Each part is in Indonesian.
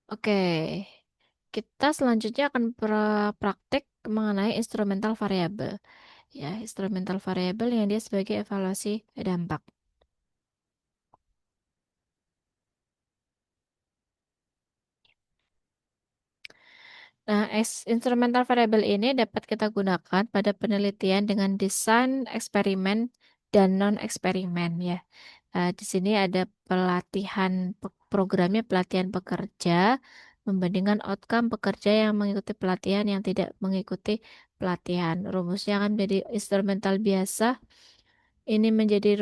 Oke, kita selanjutnya akan praktek mengenai instrumental variabel. Ya, instrumental variabel yang dia sebagai evaluasi dampak. Nah, instrumental variabel ini dapat kita gunakan pada penelitian dengan desain eksperimen dan non-eksperimen ya. Di sini ada pelatihan programnya pelatihan pekerja membandingkan outcome pekerja yang mengikuti pelatihan yang tidak mengikuti pelatihan. Rumusnya akan menjadi instrumental biasa. Ini menjadi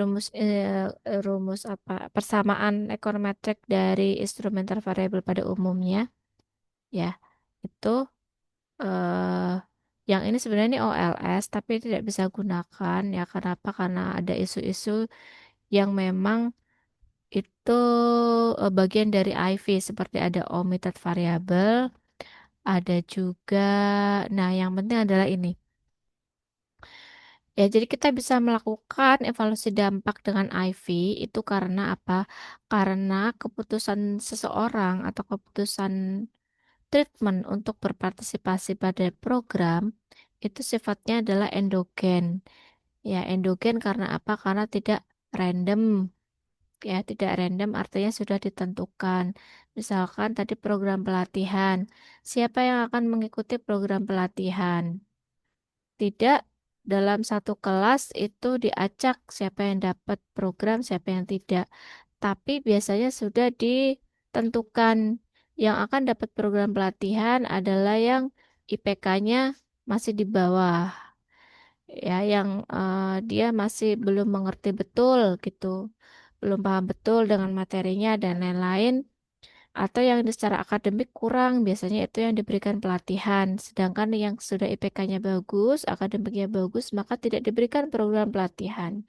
rumus apa? Persamaan ekonometrik dari instrumental variabel pada umumnya ya. Itu eh yang ini sebenarnya ini OLS tapi tidak bisa gunakan ya. Kenapa? Karena ada isu-isu yang memang itu bagian dari IV seperti ada omitted variable, ada juga, nah yang penting adalah ini. Ya, jadi kita bisa melakukan evaluasi dampak dengan IV itu karena apa? Karena keputusan seseorang atau keputusan treatment untuk berpartisipasi pada program itu sifatnya adalah endogen. Ya, endogen karena apa? Karena tidak random. Ya, tidak random artinya sudah ditentukan. Misalkan tadi program pelatihan. Siapa yang akan mengikuti program pelatihan? Tidak dalam satu kelas itu diacak siapa yang dapat program, siapa yang tidak. Tapi biasanya sudah ditentukan yang akan dapat program pelatihan adalah yang IPK-nya masih di bawah. Ya, yang dia masih belum mengerti betul gitu, belum paham betul dengan materinya dan lain-lain, atau yang secara akademik kurang, biasanya itu yang diberikan pelatihan. Sedangkan yang sudah IPK-nya bagus, akademiknya bagus, maka tidak diberikan program pelatihan.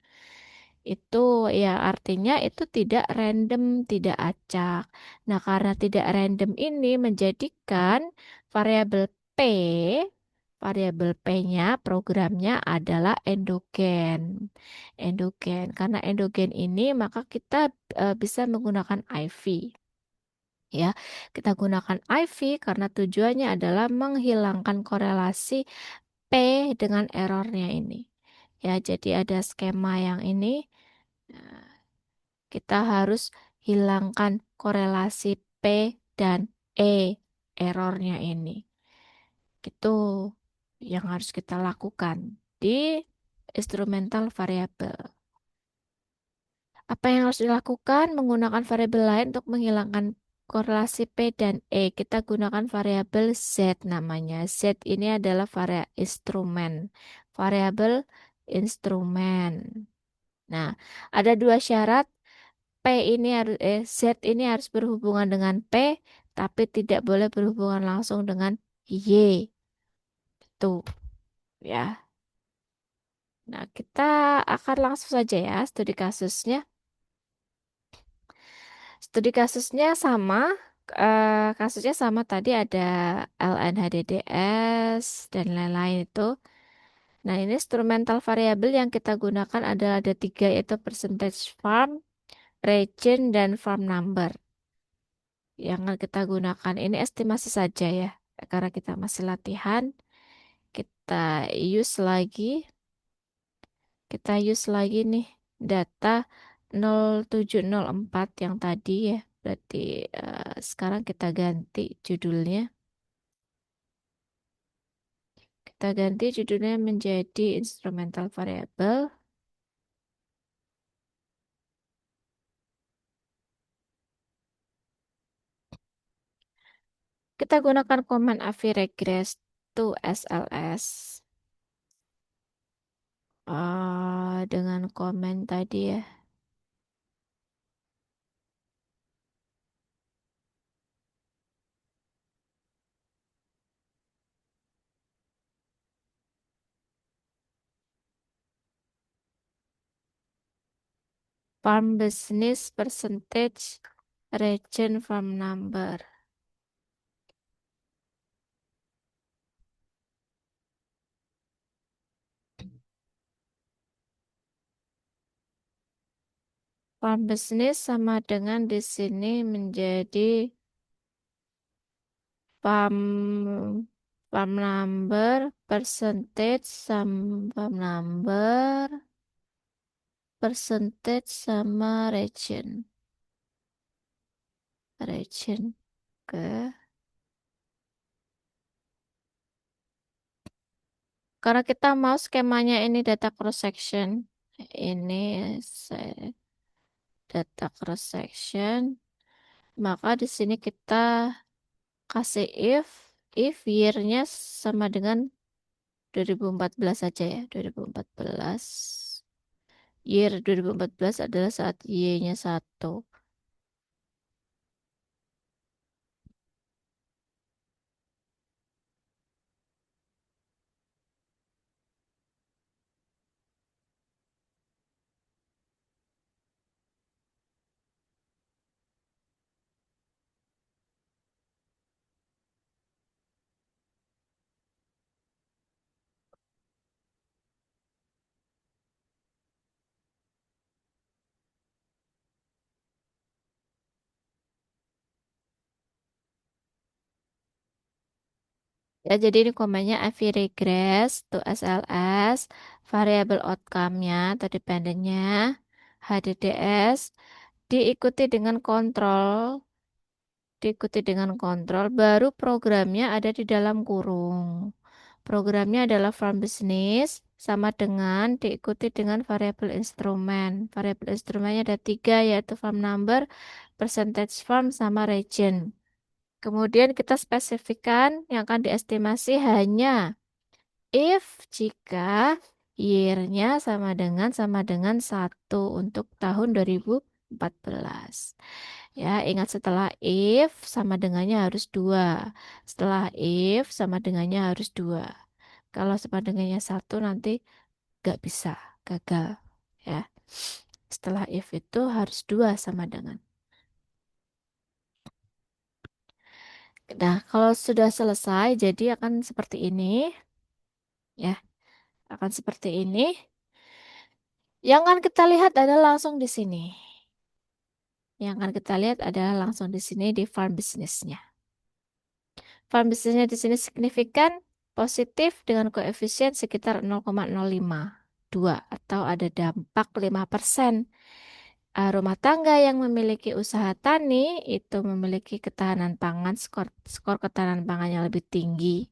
Itu ya artinya itu tidak random, tidak acak. Nah, karena tidak random ini menjadikan variabel P, variabel P-nya programnya adalah endogen. Endogen. Karena endogen ini maka kita bisa menggunakan IV. Ya, kita gunakan IV karena tujuannya adalah menghilangkan korelasi P dengan errornya ini. Ya, jadi ada skema yang ini. Nah, kita harus hilangkan korelasi P dan E errornya ini. Itu yang harus kita lakukan di instrumental variabel. Apa yang harus dilakukan? Menggunakan variabel lain untuk menghilangkan korelasi P dan E. Kita gunakan variabel Z namanya. Z ini adalah instrumen. Variabel instrumen. Nah, ada dua syarat. P ini harus Z ini harus berhubungan dengan P, tapi tidak boleh berhubungan langsung dengan Y. Itu ya. Nah, kita akan langsung saja ya studi kasusnya. Studi kasusnya sama, kasusnya sama tadi ada LNHDDS dan lain-lain itu. Nah, ini instrumental variabel yang kita gunakan adalah ada tiga yaitu percentage farm, region, dan farm number. Yang akan kita gunakan ini estimasi saja ya, karena kita masih latihan. Kita use lagi, kita use lagi nih data 0704 yang tadi ya. Berarti sekarang kita ganti judulnya. Kita ganti judulnya menjadi instrumental variable. Kita gunakan command aviregress to SLS. Dengan komen tadi ya. Farm business percentage region farm number. Farm business sama dengan di sini menjadi farm farm number, percentage, farm number, percentage sama region. Oke. Karena kita mau skemanya ini data cross section. Ini saya data cross section. Maka di sini kita kasih if year-nya sama dengan 2014 saja ya, 2014. Year 2014 adalah saat Y-nya 1. Ya, jadi ini komennya IV regress to SLS, variable outcome-nya atau dependennya, HDDS, diikuti dengan kontrol, baru programnya ada di dalam kurung. Programnya adalah farm business, sama dengan diikuti dengan variabel instrumen. Variabel instrumennya ada tiga, yaitu farm number, percentage farm, sama region. Kemudian kita spesifikkan yang akan diestimasi hanya if jika year-nya sama dengan 1 untuk tahun 2014. Ya, ingat setelah if sama dengannya harus 2. Setelah if sama dengannya harus 2. Kalau sama dengannya 1 nanti gak bisa, gagal. Ya, setelah if itu harus 2 sama dengan. Nah, kalau sudah selesai, jadi akan seperti ini. Ya, akan seperti ini. Yang akan kita lihat adalah langsung di sini. Yang akan kita lihat adalah langsung di sini di farm business-nya. Farm business-nya di sini signifikan positif dengan koefisien sekitar 0,052 atau ada dampak 5%. Rumah tangga yang memiliki usaha tani itu memiliki ketahanan pangan, skor ketahanan pangan yang lebih tinggi.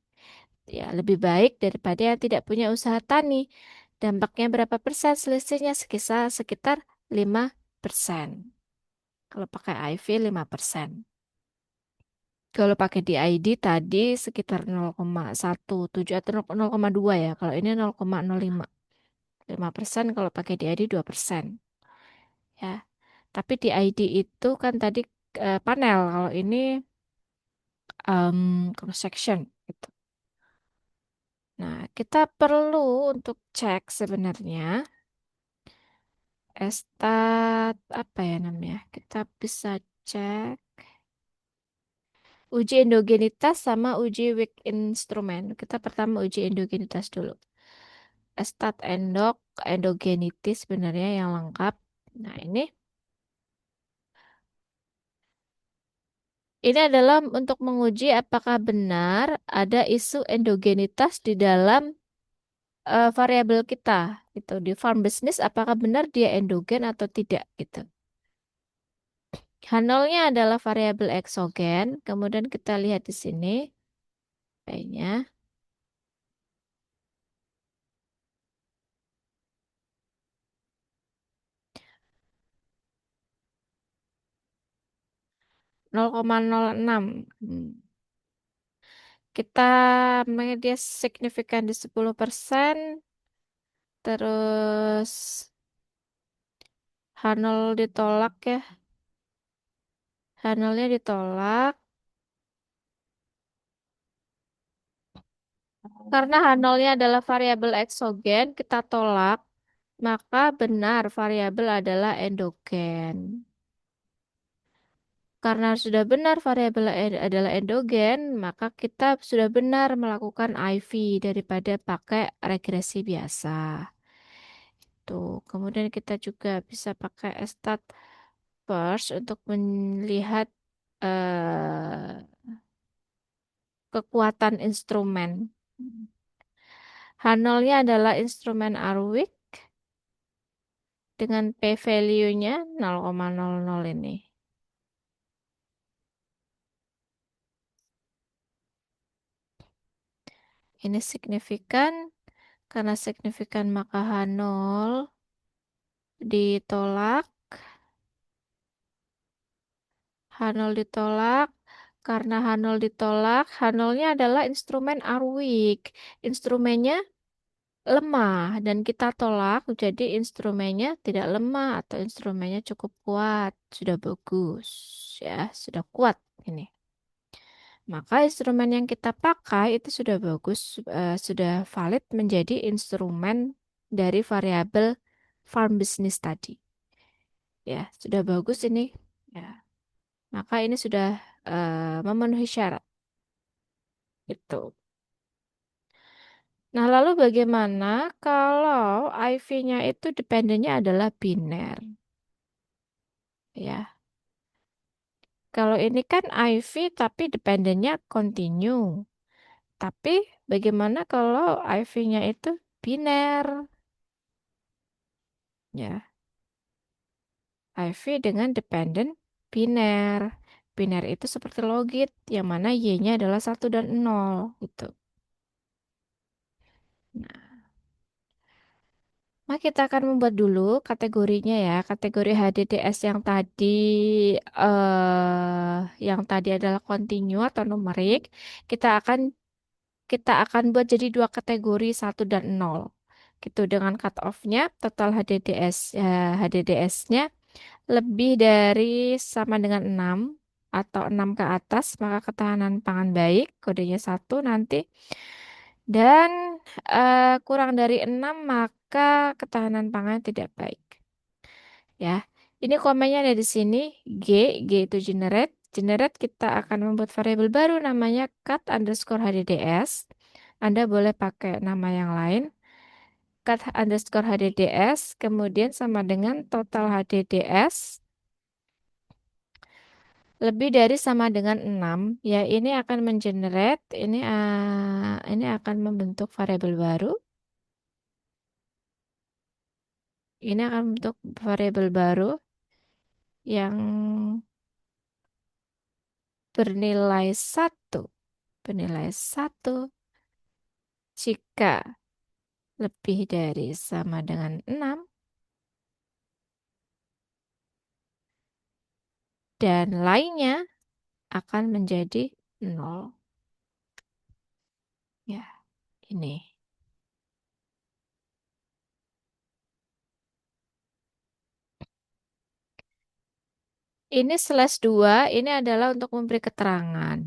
Ya, lebih baik daripada yang tidak punya usaha tani. Dampaknya berapa persen? Selisihnya sekitar 5%. Kalau pakai IV 5%. Kalau pakai DID tadi sekitar 0,17 atau 0,2 ya. Kalau ini 0,05. 5% kalau pakai DID 2%. Ya. Tapi DID itu kan tadi panel. Kalau ini cross section gitu. Nah, kita perlu untuk cek sebenarnya apa ya namanya? Kita bisa cek uji endogenitas sama uji weak instrumen. Kita pertama uji endogenitas dulu. Endogenitis sebenarnya yang lengkap. Nah, ini adalah untuk menguji apakah benar ada isu endogenitas di dalam variabel kita gitu. Di farm business apakah benar dia endogen atau tidak gitu. H0-nya adalah variabel eksogen. Kemudian kita lihat di sini kayaknya 0,06. Kita dia signifikan di 10%, terus H0 ditolak ya. H0-nya ditolak. Karena H0-nya adalah variabel eksogen, kita tolak. Maka benar variabel adalah endogen. Karena sudah benar variabel adalah endogen, maka kita sudah benar melakukan IV daripada pakai regresi biasa. Tuh, kemudian kita juga bisa pakai stat first untuk melihat kekuatan instrumen. H0-nya adalah instrumen Arwick dengan p-value-nya 0,00 ini. Ini signifikan, karena signifikan maka H0 ditolak, H0 ditolak, karena H0 ditolak, H0-nya adalah instrumen Arwick. Instrumennya lemah dan kita tolak, jadi instrumennya tidak lemah atau instrumennya cukup kuat. Sudah bagus, ya, sudah kuat ini. Maka instrumen yang kita pakai itu sudah bagus, sudah valid menjadi instrumen dari variabel farm business tadi. Ya, sudah bagus ini. Ya, maka ini sudah memenuhi syarat. Itu. Nah, lalu bagaimana kalau IV-nya itu dependennya adalah biner? Ya, kalau ini kan IV tapi dependennya continue. Tapi bagaimana kalau IV-nya itu biner? Ya, IV dengan dependent biner. Biner itu seperti logit, yang mana Y-nya adalah 1 dan 0 gitu. Nah, kita akan membuat dulu kategorinya ya. Kategori HDDS yang tadi adalah continue atau numerik. Kita akan kita akan buat jadi dua kategori 1 dan 0. Gitu dengan cut off-nya total HDDS HDDS-nya lebih dari sama dengan 6 atau 6 ke atas, maka ketahanan pangan baik, kodenya 1 nanti. Dan kurang dari 6 maka ketahanan pangan tidak baik. Ya, ini komennya ada di sini. G, G itu generate. Generate kita akan membuat variabel baru namanya cut underscore HDDS. Anda boleh pakai nama yang lain. Cut underscore HDDS, kemudian sama dengan total HDDS lebih dari sama dengan 6. Ya, ini akan mengenerate, ini akan membentuk variabel baru. Ini akan membentuk variabel baru yang bernilai 1. Bernilai 1 jika lebih dari sama dengan 6 dan lainnya akan menjadi 0. Ya, ini. Ini slash 2 ini adalah untuk memberi keterangan.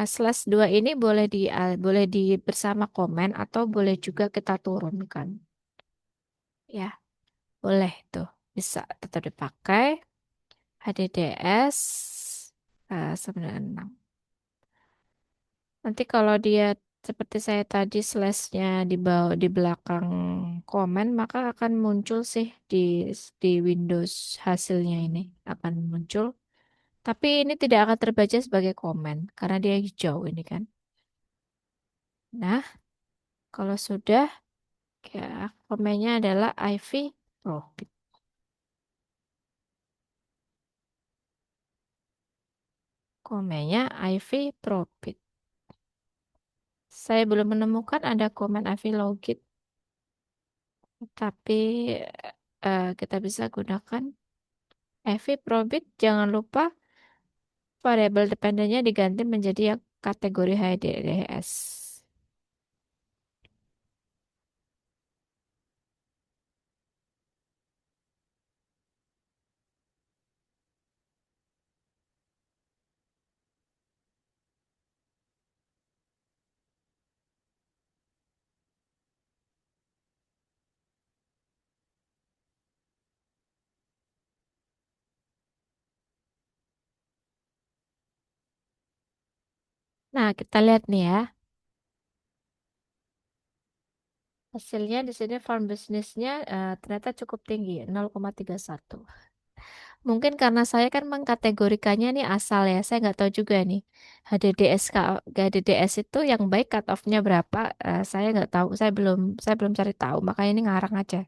Slash 2 ini boleh di bersama komen atau boleh juga kita turunkan. Ya, boleh tuh. Bisa tetap dipakai. HDDS sama dengan 6. Nanti kalau dia seperti saya tadi slashnya di bawah di belakang komen, maka akan muncul sih di Windows hasilnya ini akan muncul. Tapi ini tidak akan terbaca sebagai komen karena dia hijau ini kan. Nah, kalau sudah, ya, komennya adalah IV profit. Komennya IV profit. Saya belum menemukan ada komen IV logit, tapi kita bisa gunakan IV profit. Jangan lupa variabel dependennya diganti menjadi yang kategori HDDS. Nah, kita lihat nih ya. Hasilnya di sini farm business-nya ternyata cukup tinggi, 0,31. Mungkin karena saya kan mengkategorikannya nih asal ya, saya nggak tahu juga nih. HDDS HDDS itu yang baik cut off-nya berapa? Saya nggak tahu, saya belum cari tahu, makanya ini ngarang aja.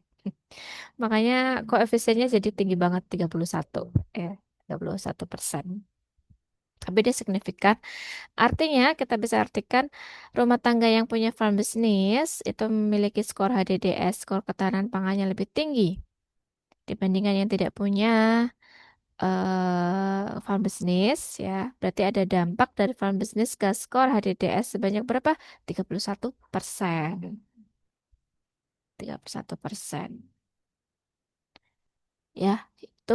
Makanya koefisiennya jadi tinggi banget 31, ya 31%. Tapi dia signifikan. Artinya kita bisa artikan rumah tangga yang punya farm business itu memiliki skor HDDS, skor ketahanan pangannya lebih tinggi dibandingkan yang tidak punya farm business ya. Berarti ada dampak dari farm business ke skor HDDS sebanyak berapa? 31%. 31%. Ya, itu.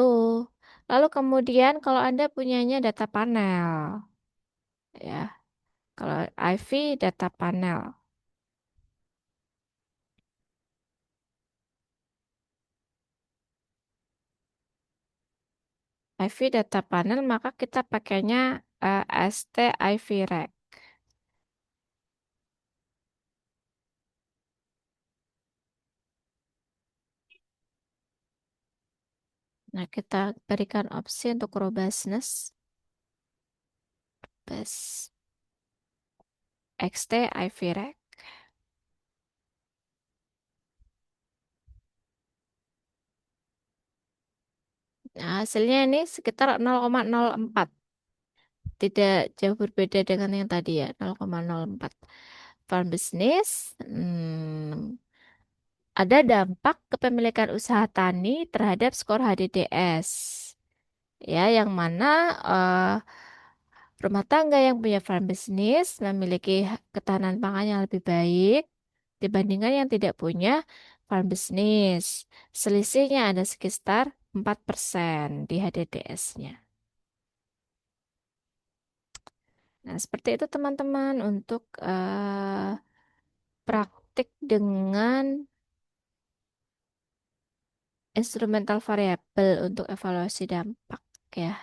Lalu kemudian kalau Anda punyanya data panel, ya. Kalau IV data panel. IV data panel maka kita pakainya ST IV Rack. Nah, kita berikan opsi untuk robustness, best XT IV Rack. Nah, hasilnya ini sekitar 0,04. Tidak jauh berbeda dengan yang tadi ya, 0,04. Farm business, ada dampak kepemilikan usaha tani terhadap skor HDDS. Ya, yang mana eh, rumah tangga yang punya farm business memiliki ketahanan pangan yang lebih baik dibandingkan yang tidak punya farm business. Selisihnya ada sekitar 4% di HDDS-nya. Nah, seperti itu teman-teman untuk praktik dengan instrumental variable untuk evaluasi dampak ya.